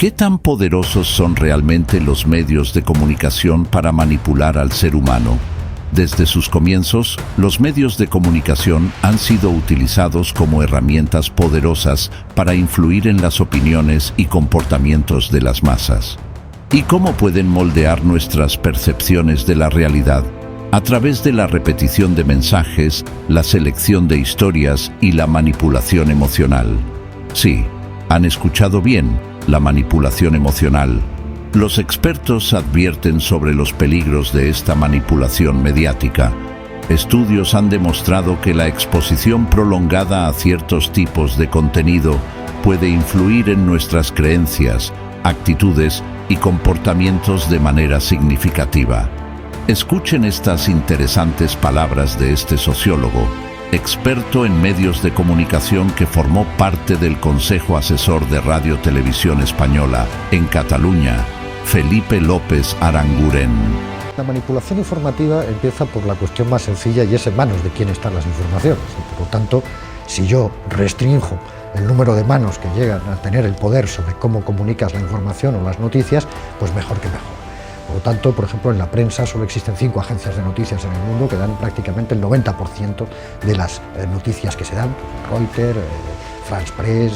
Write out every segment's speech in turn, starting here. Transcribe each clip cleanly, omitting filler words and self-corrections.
¿Qué tan poderosos son realmente los medios de comunicación para manipular al ser humano? Desde sus comienzos, los medios de comunicación han sido utilizados como herramientas poderosas para influir en las opiniones y comportamientos de las masas. ¿Y cómo pueden moldear nuestras percepciones de la realidad? A través de la repetición de mensajes, la selección de historias y la manipulación emocional. Sí, han escuchado bien, la manipulación emocional. Los expertos advierten sobre los peligros de esta manipulación mediática. Estudios han demostrado que la exposición prolongada a ciertos tipos de contenido puede influir en nuestras creencias, actitudes y comportamientos de manera significativa. Escuchen estas interesantes palabras de este sociólogo, experto en medios de comunicación que formó parte del Consejo Asesor de Radio Televisión Española en Cataluña, Felipe López Aranguren. La manipulación informativa empieza por la cuestión más sencilla y es en manos de quién están las informaciones. Y por lo tanto, si yo restrinjo el número de manos que llegan a tener el poder sobre cómo comunicas la información o las noticias, pues mejor que mejor. Por lo tanto, por ejemplo, en la prensa solo existen 5 agencias de noticias en el mundo que dan prácticamente el 90% de las noticias que se dan, Reuters, France Press,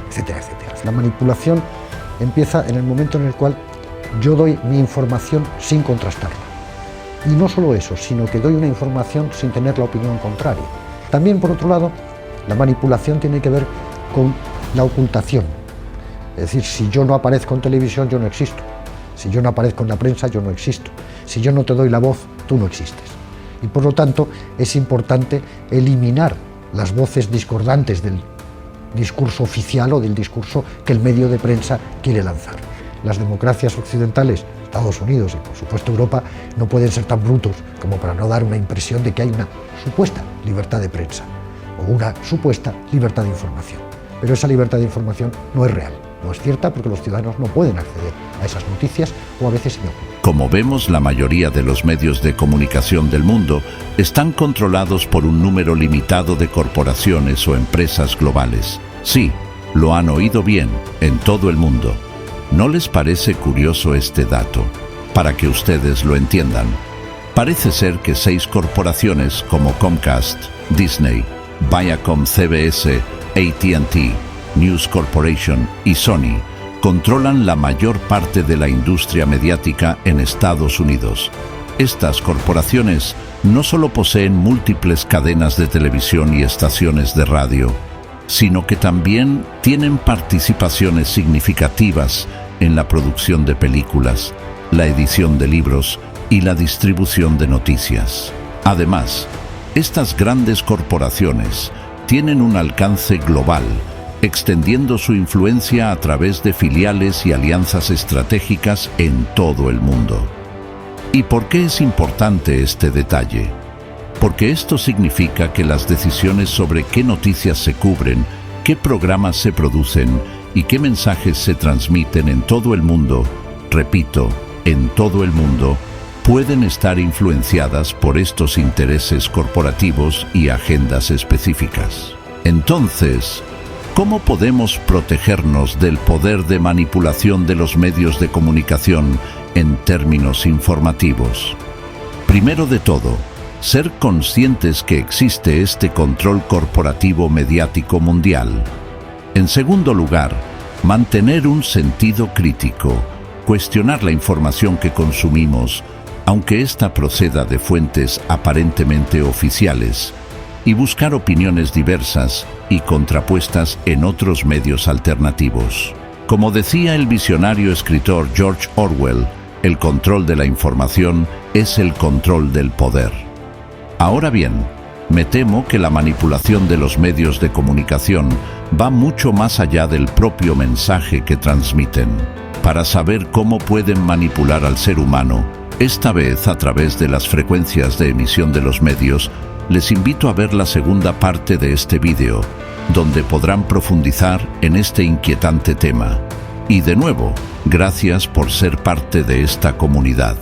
etcétera, etcétera. La manipulación empieza en el momento en el cual yo doy mi información sin contrastarla. Y no solo eso, sino que doy una información sin tener la opinión contraria. También, por otro lado, la manipulación tiene que ver con la ocultación. Es decir, si yo no aparezco en televisión, yo no existo. Si yo no aparezco en la prensa, yo no existo. Si yo no te doy la voz, tú no existes. Y por lo tanto, es importante eliminar las voces discordantes del discurso oficial o del discurso que el medio de prensa quiere lanzar. Las democracias occidentales, Estados Unidos y por supuesto Europa, no pueden ser tan brutos como para no dar una impresión de que hay una supuesta libertad de prensa o una supuesta libertad de información. Pero esa libertad de información no es real. No es cierta porque los ciudadanos no pueden acceder a esas noticias o a veces no. Como vemos, la mayoría de los medios de comunicación del mundo están controlados por un número limitado de corporaciones o empresas globales. Sí, lo han oído bien, en todo el mundo. ¿No les parece curioso este dato? Para que ustedes lo entiendan, parece ser que 6 corporaciones como Comcast, Disney, Viacom CBS, AT&T, News Corporation y Sony controlan la mayor parte de la industria mediática en Estados Unidos. Estas corporaciones no solo poseen múltiples cadenas de televisión y estaciones de radio, sino que también tienen participaciones significativas en la producción de películas, la edición de libros y la distribución de noticias. Además, estas grandes corporaciones tienen un alcance global, extendiendo su influencia a través de filiales y alianzas estratégicas en todo el mundo. ¿Y por qué es importante este detalle? Porque esto significa que las decisiones sobre qué noticias se cubren, qué programas se producen y qué mensajes se transmiten en todo el mundo, repito, en todo el mundo, pueden estar influenciadas por estos intereses corporativos y agendas específicas. Entonces, ¿cómo podemos protegernos del poder de manipulación de los medios de comunicación en términos informativos? Primero de todo, ser conscientes que existe este control corporativo mediático mundial. En segundo lugar, mantener un sentido crítico, cuestionar la información que consumimos, aunque ésta proceda de fuentes aparentemente oficiales, y buscar opiniones diversas y contrapuestas en otros medios alternativos. Como decía el visionario escritor George Orwell, el control de la información es el control del poder. Ahora bien, me temo que la manipulación de los medios de comunicación va mucho más allá del propio mensaje que transmiten. Para saber cómo pueden manipular al ser humano, esta vez a través de las frecuencias de emisión de los medios, les invito a ver la segunda parte de este vídeo, donde podrán profundizar en este inquietante tema. Y de nuevo, gracias por ser parte de esta comunidad.